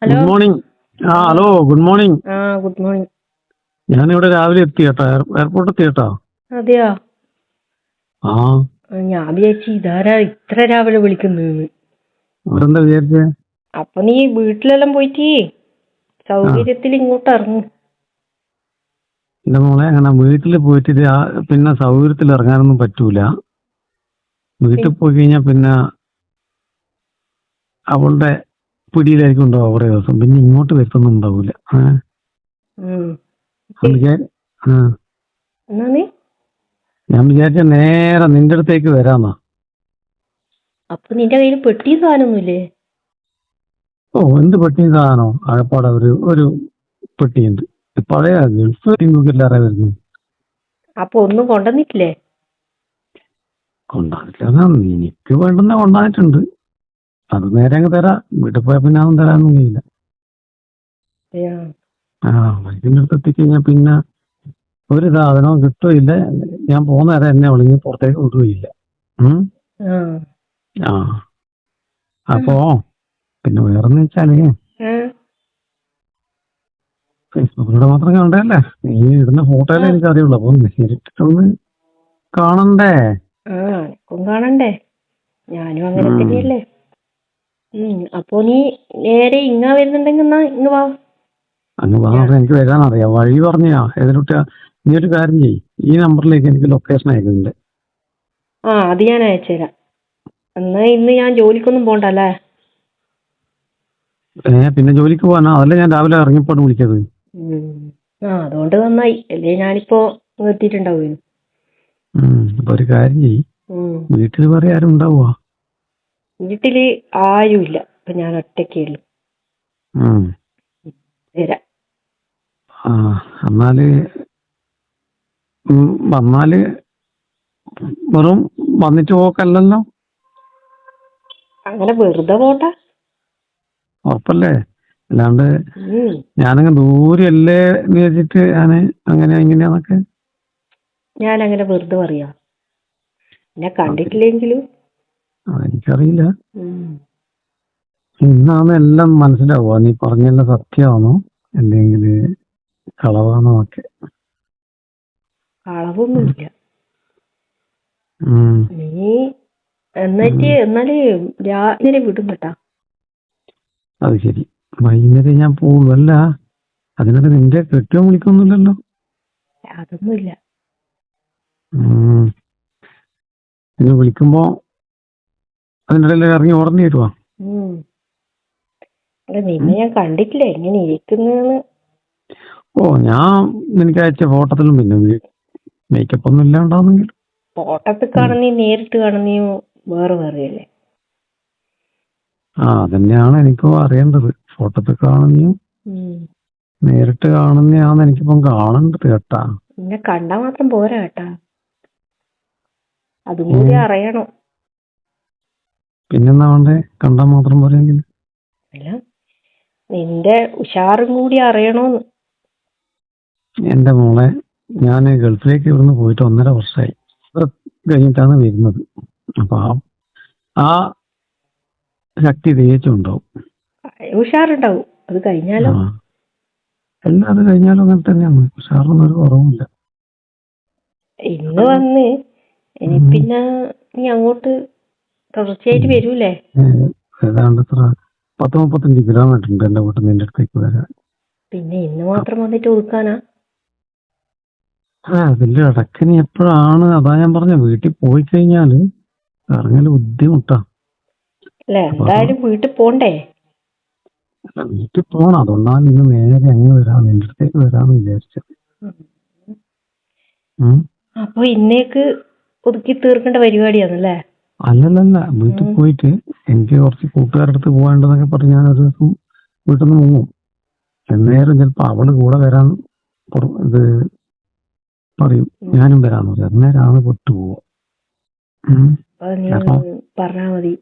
Hello. Good morning. ആ hello, good morning. Good morning. ഞാനിവിടെ രാവിലെ എത്തി കേട്ടോ, എയർപോർട്ട് എത്തി കേട്ടോ. അതെയോ? ആ, ഞാൻ വിചാരിച്ചു ഇതാരാ ഇത്ര രാവിലെ വിളിക്കുന്നതെന്ന്. അവരെന്താ വിചാരിച്ചേ? അപ്പൊ നീ വീട്ടിലെല്ലാം പോയിട്ട് സൗകര്യത്തിൽ ഇങ്ങോട്ട് ഇറങ്ങും. എന്റെ മോളെ, അങ്ങനെ വീട്ടിൽ പോയിട്ട് പിന്നെ സൗകര്യത്തിൽ ഇറങ്ങാനൊന്നും പറ്റൂല. വീട്ടിൽ പോയി കഴിഞ്ഞാൽ പിന്നെ അവളുടെ പിടിയിലായിരിക്കും ഉണ്ടാവും കുറേ ദിവസം. പിന്നെ ഇങ്ങോട്ട് വരുത്തൊന്നും ഉണ്ടാവൂല. എന്നാ നീ ഞാൻ വിചാരിച്ച നേരെ നിന്റെ അടുത്തേക്ക് വരാന്നാ. അപ്പൊ നിന്റെ കയ്യിൽ പെട്ടി സാധനമൊന്നുമില്ലേ? ഓ, എന്ത് പെട്ടിയും സാധനോ? ആഴപ്പാടെ ഒരു പെട്ടിയുണ്ട്. പഴയ ഗൾഫ് നോക്കിയില്ലാറ വരുന്നു. അപ്പൊ ഒന്നും കൊണ്ടുവന്നിട്ടില്ലേ? കൊണ്ടാന്നിട്ടില്ല. എനിക്ക് വേണ്ടുന്ന കൊണ്ടാന്നിട്ടുണ്ട്. അത് നേരെ അങ്ങ് തരാം. വീട്ടിൽ പോയാൽ പിന്നെ അതൊന്നും തരാനൊന്നും കഴിയില്ല. വൈകിന്റെ അടുത്ത് എത്തിക്കഴിഞ്ഞാൽ പിന്നെ ഒരു സാധനവും കിട്ടുകയില്ല. ഞാൻ പോകുന്ന നേരം എന്നെ വിളിങ്ങി പുറത്തേക്ക് വിടുകയില്ല. ആ, അപ്പോ പിന്നെ വേറെന്ന് വെച്ചാല് ഫേസ്ബുക്കിലൂടെ മാത്രം കണ്ടല്ലേ, നീ ഇടുന്ന ഫോട്ടോയിലേ എനിക്ക് അറിയുള്ളൂ. അപ്പൊ നേരിട്ടിട്ടൊന്ന് കാണണ്ടേ? കാണണ്ടേ? ഞാനും അങ്ങനെ തന്നെയല്ലേ. അപ്പൊ നീ നേരെ ഇങ്ങ വരുന്നുണ്ടെങ്കിൽ എന്നാ ഇങ്ങ് വാ. അങ്ങ് പറഞ്ഞ എനിക്ക് വരാനറിയാം. വഴി പറഞ്ഞാ ഏതിലൊട്ട. നീ ഒരു കാര്യം ചെയ്യ്, ഈ നമ്പറിലേക്ക് എനിക്ക് ലൊക്കേഷൻ അയക്കുന്നുണ്ട്. അത് ഞാൻ അയച്ചുതരാം. എന്നാ ഇന്ന് ഞാൻ ജോലിക്കൊന്നും പോണ്ടല്ലേ? പിന്നെ ജോലിക്ക് പോകാനാ? അതല്ലേ ഞാൻ രാവിലെ ഇറങ്ങിപ്പോണ്ട് വിളിച്ചത്. അതുകൊണ്ട് നന്നായി. അല്ലേ ഞാനിപ്പോ എത്തിയിട്ടുണ്ടാവും. അപ്പൊ ഒരു കാര്യം ചെയ്യ്, വീട്ടിൽ വേറെ ആരും ഉണ്ടാവുക? വീട്ടില് ആരുമില്ല. ഇപ്പൊ ഞാൻ ഒറ്റയ്ക്കേ ഉള്ളൂ. വരാം. എന്നാല് വന്നാല് വെറും വന്നിട്ട് പോക്കല്ലല്ലോ? അങ്ങനെ വെറുതെ പോട്ടെ. ഉറപ്പല്ലേ? അല്ലാണ്ട് ഞാനങ്ങ് ദൂരല്ലേ എന്ന് വെച്ചിട്ട് ഞാന് അങ്ങനെ ഇങ്ങനെയാന്നൊക്കെ. ഞാൻ അങ്ങനെ വെറുതെ പറയാ? എന്നെ കണ്ടിട്ടില്ലെങ്കിലും. അതെനിക്കറിയില്ല. ഇന്നാണ് എല്ലാം മനസ്സിലാവുക. നീ പറഞ്ഞെല്ലാം സത്യമാണോ അല്ലെങ്കിൽ കളവാണോ ഒക്കെ. കളവൊന്നുമില്ല. നീ എന്നാല് രാവിലെ വിടും കേട്ടാ. അത് ശരി. വൈകുന്നേരം ഞാൻ പോകുള്ളൂ. അല്ല, അതിനൊക്കെ നിന്റെ കെട്ടിയോ വിളിക്കൊന്നുമില്ലല്ലോ? അതൊന്നുമില്ല. ഇനി വിളിക്കുമ്പോ അതിൻ്റെ ഇടയിൽ ഇറങ്ങി ഓടേണ്ടി വരുവാ? നിന്നെ ഞാൻ കണ്ടിട്ടില്ല എങ്ങനെ ഇരിക്കുന്നെന്ന്. ഞാൻ നിനക്ക് അയച്ച ഫോട്ടോത്തിലും പിന്നെ മേക്കപ്പ് ഒന്നും ഇല്ലാണ്ടാവുന്നെങ്കിൽ. ഫോട്ടോത്തിൽ കാണുന്നീ നേരിട്ട് കാണുന്നീ വേറെ വേറെയല്ലേ? അതന്നെയാണ് എനിക്കും അറിയേണ്ടത്. ഫോട്ടോത്തിൽ കാണുന്നയും നേരിട്ട് കാണുന്നയാന്ന് എനിക്കിപ്പം കാണേണ്ടത് കേട്ടാ. നിന്നെ കണ്ടാ മാത്രം പോരാ കേട്ടാ, അതും കൂടി അറിയണം. പിന്നെന്താ വേണ്ടേ? കണ്ടാ മാത്രം പോരെങ്കിൽ? അല്ല, നിന്റെ ഉഷാറും കൂടി അറിയണോന്ന്. എന്റെ മോളെ, ഞാൻ ഗൾഫിലേക്ക് ഇവിടുന്ന് പോയിട്ട് 1.5 വർഷമായി. കഴിഞ്ഞിട്ടാണ് വരുന്നത്. അപ്പൊ ആ ശക്തി തികച്ചുണ്ടാവും. ഉഷാറുണ്ടാവും. അത് കഴിഞ്ഞാലോ? എല്ലാം അത് കഴിഞ്ഞാലും അങ്ങനെ തന്നെയാണ്. ഉഷാറൊന്നും ഒരു കുറവുമില്ല. ഇന്ന് വന്ന് ഇനി പിന്നെ നീ അങ്ങോട്ട് തുടർച്ചയായിട്ട് വരൂലേ? ഏതാണ്ട് 10-35 കിലോമീറ്റർ ഉണ്ട് എന്റെ വീട്ടിൽ നിന്റെ അടുത്തേക്ക് വരാൻ. പിന്നെ ഇന്ന് മാത്രം വന്നിട്ട് ഒതുക്കാനാ? അതിന്റെ ഇടയ്ക്ക് നീ എപ്പോഴാണ്? അതാ ഞാൻ പറഞ്ഞ, വീട്ടിൽ പോയി കഴിഞ്ഞാല് ഇറങ്ങല് ബുദ്ധിമുട്ടാ. അല്ല, എന്തായാലും വീട്ടിൽ പോണ്ടേ? വീട്ടിൽ പോണം. അതുകൊണ്ടാണ് ഇന്ന് നേരെ അങ്ങ് വരാം, നിന്റെ അടുത്തേക്ക് വരാന്ന് വിചാരിച്ചത്. അപ്പൊ ഇന്നേക്ക് ഒതുക്കി തീർക്കേണ്ട പരിപാടിയാണല്ലേ? അല്ലല്ല, വീട്ടിൽ പോയിട്ട് എനിക്ക് കുറച്ച് കൂട്ടുകാരുടെ അടുത്ത് പോകാണ്ടെന്നൊക്കെ പറഞ്ഞ് ഞാൻ ഒരു ദിവസം വീട്ടിൽ നിന്ന് മുങ്ങും. എന്നേരം ചിലപ്പോ അവള് കൂടെ വരാൻ ഇത് പറയും, ഞാനും വരാന്ന് പറയും. അന്നേരമാണ് വിട്ടുപോവുക. പറഞ്ഞാ മതി.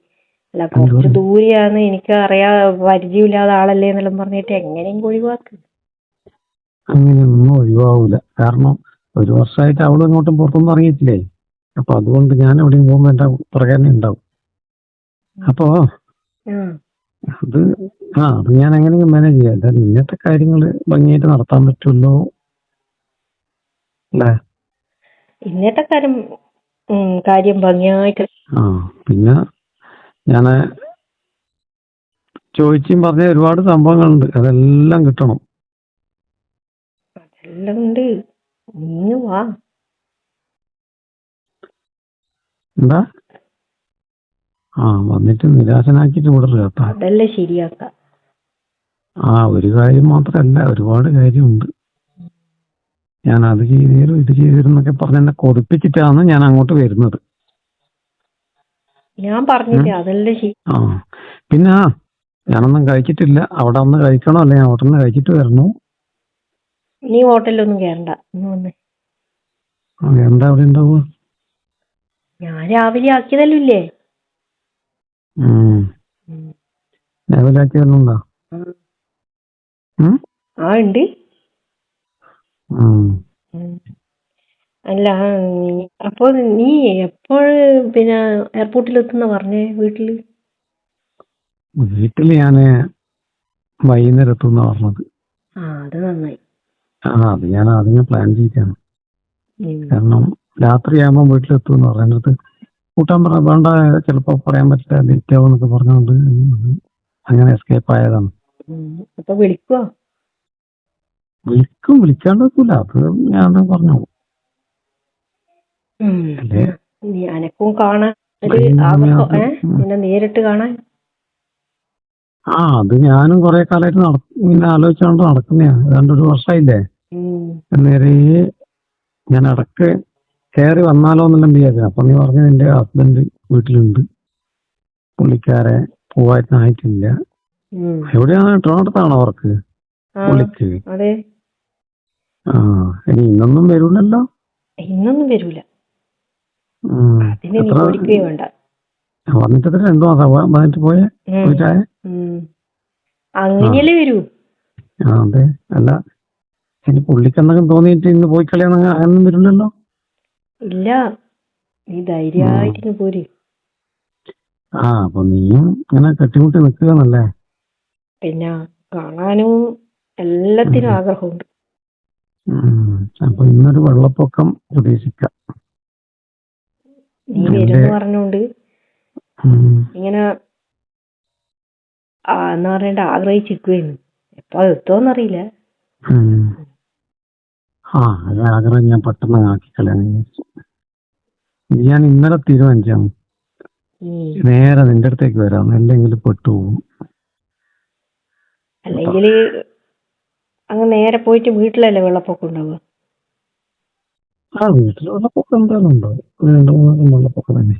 അല്ല, കുറച്ച് ദൂരെയാണ്, എനിക്ക് അറിയാ പരിചയമില്ലാത്ത ആളല്ലേ എന്നെല്ലാം പറഞ്ഞിട്ട് എങ്ങനെയും ഒഴിവാക്ക്. അങ്ങനെയൊന്നും ഒഴിവാവൂല. കാരണം 1 വർഷമായിട്ട് അവള് ഇങ്ങോട്ടും പുറത്തൊന്നും ഇറങ്ങിയിട്ടില്ലേ. അപ്പൊ അതുകൊണ്ട് ഞാൻ എവിടെയും പോകുമ്പോ എന്റെ പുറകെ തന്നെ ഉണ്ടാവും. അപ്പോ അത് അത് ഞാൻ എങ്ങനെയെങ്കിലും മാനേജ് ചെയ്യാം. എന്തായാലും ഇങ്ങനത്തെ കാര്യങ്ങൾ ഭംഗിയായിട്ട് നടത്താൻ പറ്റുമല്ലോ അല്ലേ? ഇന്നത്തെ കാര്യം ഭംഗിയായിട്ട് ആ പിന്നെ ഞാൻ ചോദിച്ചും പറഞ്ഞ ഒരുപാട് സംഭവങ്ങളുണ്ട്, അതെല്ലാം കിട്ടണം. എല്ലാം ഉണ്ട്. നീ വാ. എന്താ? വന്നിട്ട് നിരാശനാക്കിട്ട് വിടരുത് കേട്ടോ. അതല്ലേ ശരിയാക്കാം. ഒരു കാര്യം മാത്രമല്ല, ഒരുപാട് കാര്യമുണ്ട്. ഞാൻ അത് ചെയ്തു തരും ഇത് ചെയ്തു തരും എന്നൊക്കെ പറഞ്ഞ് എന്നെ കൊതിപ്പിച്ചിട്ടാണ് ഞാൻ അങ്ങോട്ട് വരുന്നത്. ഞാൻ പറഞ്ഞില്ലേ അതല്ലേ ശരി. പിന്നെ ഞാനൊന്നും കഴിച്ചിട്ടില്ല. അവിടെ ഒന്ന് കഴിക്കണോ അല്ലെ ഞാൻ ഹോട്ടലിൽ നിന്ന് കഴിച്ചിട്ട് വരണോ? നീ ഹോട്ടലിലൊന്നും കയറണ്ട, ഇന്ന് വന്നേ. എന്താ അവിടെ ഉണ്ടാവുക? ഞാൻ രാവിലെ ആക്കിയതല്ലോ ഇല്ലേ. രാവിലെ ആക്കിയതെല്ലാം ഉണ്ട്. അല്ല അപ്പൊ നീ എപ്പോഴ് പിന്നെ എയർപോർട്ടിൽ എത്തുന്ന പറഞ്ഞേ? വീട്ടില് ഞാന് വൈകുന്നേരം എത്തുന്ന പറഞ്ഞത്. അത് നന്നായി. അത് ഞാൻ ആദ്യമേ പ്ലാൻ ചെയ്താണ്. കാരണം രാത്രിയാകുമ്പോൾ വീട്ടിലെത്തുമെന്ന് പറയുന്നത് കൂട്ടാൻ വേണ്ട, ചിലപ്പോ പറയാൻ പറ്റില്ല, ലേറ്റ് ആവും എന്നൊക്കെ പറഞ്ഞുകൊണ്ട് അങ്ങനെ എസ്കേപ്പ് ആയതാണ്. അപ്പൊ വിളിക്കുവോ? വിളിക്കാണ്ട് വെക്കൂല, അത് ഞാൻ പറഞ്ഞോളൂ. അനക്കും കാണാൻ പിന്നെ നേരിട്ട് കാണാൻ. അത് ഞാനും കുറെ കാലമായിട്ട് ഇങ്ങനെ ആലോചിച്ചോണ്ട് നടക്കുന്നയാ. ഏതാണ്ട് ഒരു വർഷമായില്ലേ. നേരെ ഞാൻ ഇടക്ക് കയറി വന്നാലോ എന്നെല്ലാം വിചാരിച്ചു. അപ്പൊ നീ പറഞ്ഞു എന്റെ ഹസ്ബൻഡ് വീട്ടിലുണ്ട്, പുള്ളിക്കാരെ പോവാനായിട്ടില്ല. എവിടെയാണ്? ട്രിവാൻഡ്രത്താണോ അവർക്ക് പുള്ളിക്ക്? ഇനി ഇന്നൊന്നും വരൂലല്ലോ. ഇന്നൊന്നും വരൂല. വന്നിട്ട് 2 മാസം വന്നിട്ട് പോയേ. അങ്ങനെയല്ലേ വരൂ. അതെ. അല്ല ഇനി പുള്ളിക്ക് എന്തെങ്കിലും തോന്നിയിട്ട് ഇന്ന് പോയി കളയാന്ന് അങ്ങനൊന്നും വരില്ലല്ലോ. ഇല്ല, നീ ധൈര്യമായിട്ട് പോര്. അപ്പൊ നീയും ഇങ്ങനെ കെട്ടിമുട്ടി നിൽക്കുകയാണല്ലേ. പിന്നെ കാണാനും എല്ലാത്തിനും ആഗ്രഹമുണ്ട്. അപ്പൊ ഇന്നൊരു വെള്ളപ്പൊക്കം പ്രതീക്ഷിക്കാം. നീ വരുമെന്ന് പറഞ്ഞോണ്ട് ഇങ്ങനെ എന്ന് പറയണ്ട ആഗ്രഹിച്ചിരിക്കുവായിരുന്നു. എപ്പോ എത്തുമെന്നറിയില്ല. ആഗ്രഹം ഞാൻ പെട്ടെന്ന് ആക്കിക്കളയാൻ വിചാരിച്ചു. ഞാൻ ഇന്നലെ തീരുമാനിച്ചാണ് നേരെ നിന്റെ അടുത്തേക്ക് വരാം, അല്ലെങ്കിൽ പെട്ടുപോകും. അല്ലെങ്കിൽ അങ്ങ് നേരെ പോയിട്ട് വീട്ടിലല്ലേ വെള്ളപ്പൊക്കം ഉണ്ടാവുക. വീട്ടിൽ വെള്ളപ്പൊക്കം എന്തായാലും ഉണ്ടാവും. 2-3 വെള്ളപ്പൊക്കം തന്നെ.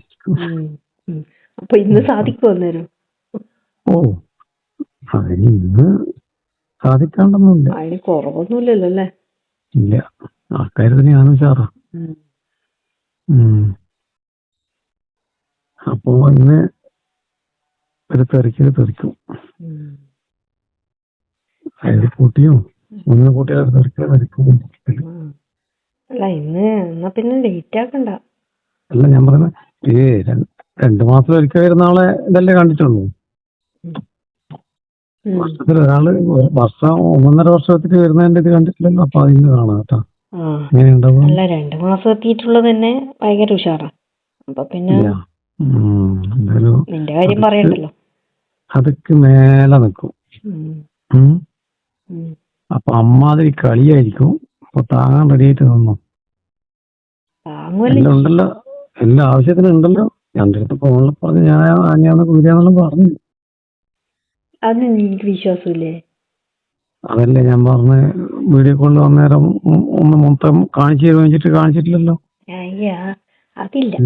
അപ്പൊ ഇന്ന് സാധിക്കുമോ അന്നേരം? അതിന് ഇന്ന് സാധിക്കാണ്ടൊന്നുമില്ല. അതിന് കുറവൊന്നുമില്ലല്ലോ അല്ലേ? ഇല്ല, ആൾക്കാരത്തിന് ഞാനും ഉഷാറാ. അപ്പൊ ഇന്ന് ഒരു തെറിക്കും. അതായത് കൂട്ടിയോ ഒന്ന് കൂട്ടിയാൽ തെറിക്കും. അല്ല എന്നാ പിന്നെ ലേറ്റ് ആക്കണ്ട. അല്ല ഞാൻ പറയുന്നത് 2 മാസം ഒരിക്കൽ വരുന്ന ആളെ ഇതല്ലേ കണ്ടിട്ടുള്ളൂ. വർഷത്തിൽ ഒരാള് 1.5 വർഷത്തിൽ വരുന്നതിന്റെ ഇത് കണ്ടിട്ടില്ലല്ലോ. അപ്പൊ അതിന് കാണാം കേട്ടോ. അല്ല 2 മാസം എത്തിയിട്ടുള്ളത് തന്നെ ഭയങ്കര ഉഷാറാ. അപ്പൊ പിന്നെ നിന്റെ കാര്യം പറയണ്ടല്ലോ. അതൊക്കെ മേലെ നിൽക്കും. അപ്പൊ അമ്മാതിരി കളിയായിരിക്കും. അപ്പൊ താങ്ങാൻ റെഡിയായിട്ട് നിന്നോ. എല്ലാം ഉണ്ടല്ലോ, എല്ലാ ആവശ്യത്തിനും ഉണ്ടല്ലോ. എൻ്റെ അടുത്ത് ഫോണിൽ പറഞ്ഞ് ഞാൻ കുതിരാന്നെല്ലാം പറഞ്ഞു. അത് എനിക്ക് വിശ്വാസമില്ലേ? അതല്ലേ ഞാൻ പറഞ്ഞ വീഡിയോ കോളിൽ വന്നേരം ഒന്ന് മൊത്തം കാണിച്ചു തരുമെന്നിട്ട് കാണിച്ചിട്ടില്ലല്ലോ. അതില്ല,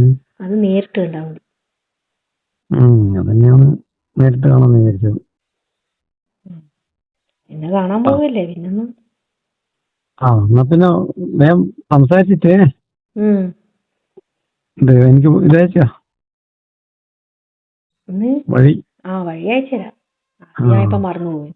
അത് നേരിട്ട് ഉണ്ടാവും. അതന്നെയാണ് നേരിട്ട് കാണാൻ വിചാരിച്ചത്. എന്നെ കാണാൻ പോവല്ലേ പിന്നൊന്നും. എന്നാ പിന്നെ വേഗം സംസാരിച്ചിട്ടേ എനിക്ക് ഇതയച്ചാ വഴി വഴി അയച്ചുതരാം. ഞാൻ ഇപ്പൊ മറന്നുപോയി.